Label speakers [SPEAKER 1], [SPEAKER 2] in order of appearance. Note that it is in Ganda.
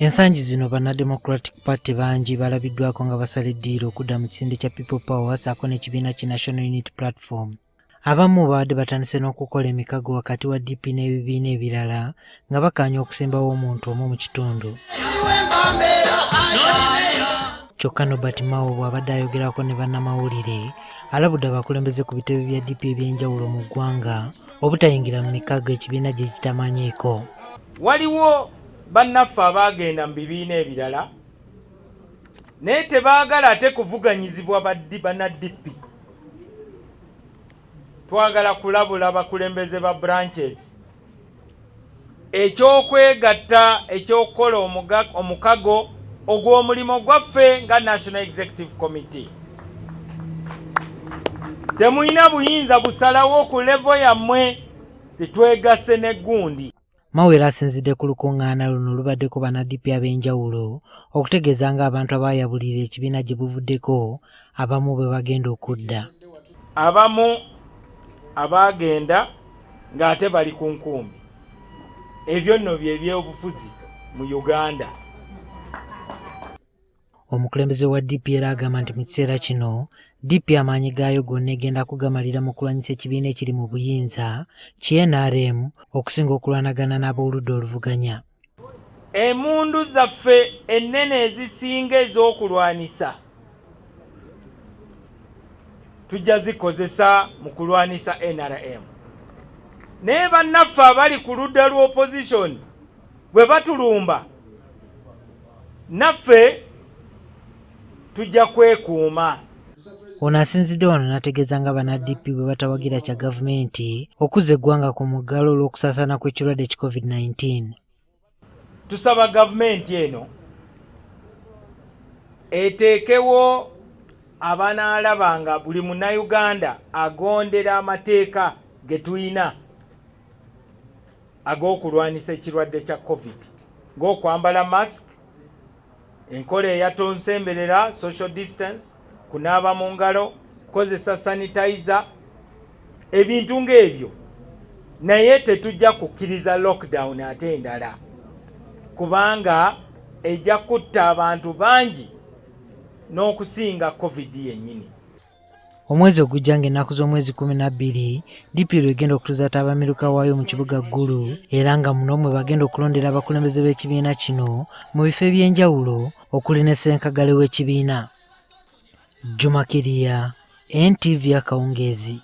[SPEAKER 1] Ensangi zino bana Democratic Party bangi balabiddwako nga basaliddiira okudda mu kisinde kya People Power ssaako n'ekibiina ki National Unity Platform. Abamu bawadde batandise n'okukola emikago wakati wa DP n'ebibiina ebirala nga bakaanya okusimbawo omuntu omu mu kitundu. Kyokka Norbert Mao bw'abadde ayogerako ne bannamawulire alabudde abakulembeze ku bitebe bya DP eby'enjawulo mu ggwanga obutayingira mu mikago ekibiina gye kitamanyiiko.
[SPEAKER 2] Waliwo bannaffe abaagenda mu bibiina ebirala naye tebaagala ate kuvuganyizibwa banna DP. Twagala kulabula abakulembeze ba branches ekyokwegatta ekyokukola omukago ogw'omulimu gwaffe nga National Executive Committee. Temulina buyinza busalawo ku levo yammwe, tetwegasse n'eggundi.
[SPEAKER 1] Mao era asinzidde ku lukuŋŋaana luno lubaddeko bana DP ab'enjawulo okutegeeza nga abantu abaayabulira ekibiina gye buvuddeko abamu bwe bagenda okudda.
[SPEAKER 2] Abamu abaagenda ng'ate bali ku nkumbi. Ebyo nno bye by'obufuzi mu Uganda.
[SPEAKER 1] Omukulembeze wa DP era agamba nti mu kiseera kino DP amaanyi gaayo gonna egenda kugamalira mu kulwanyisa ekibiina ekiri mu buyinza ki NRM okusinga okulwanagana n'ab'oludda oluvuganya.
[SPEAKER 2] Emundu zaffe ennene ezisinga ez'okulwanisa tujja zikozesa mu kulwanisa NRM. Naye bannaffe abali ku ludda lw'opposition bwe batulumba naffe tujja kwekuuma.
[SPEAKER 1] Ono asinzidde wano n'ategeeza nga bana DP bwe batawagira kya gavumenti okuzza eggwanga ku muggalo olw'okusaasaana kw'ekirwadde ki COVID-19.
[SPEAKER 2] Tusaba gavumenti eno eteekewo abanaalaba nga buli munnayuganda agondera amateeka ge tuyina ag'okulwanisa ekirwadde kya COVID, ng'okwambala mask, enkola eyatonsemberera social distance, kunaaba mu ngalo, kukozesa sanitizer, ebintu ng'ebyo. Naye tetujja kukkiriza lockdown ate endala kubanga ejja kutta abantu bangi n'okusinga COVID yennyini.
[SPEAKER 1] Omwezi ogujja ng'ennaku z'omwezi 12 DP lwegenda okutuuza abamiruka waayo mu kibuga Gulu era nga muno mwe bagenda okulondera abakulembeze b'ekibiina kino mu bifo eby'enjawulo okuli ne ssenkagale w'ekibiina. Juma Kiria, NTV Akawungeezi.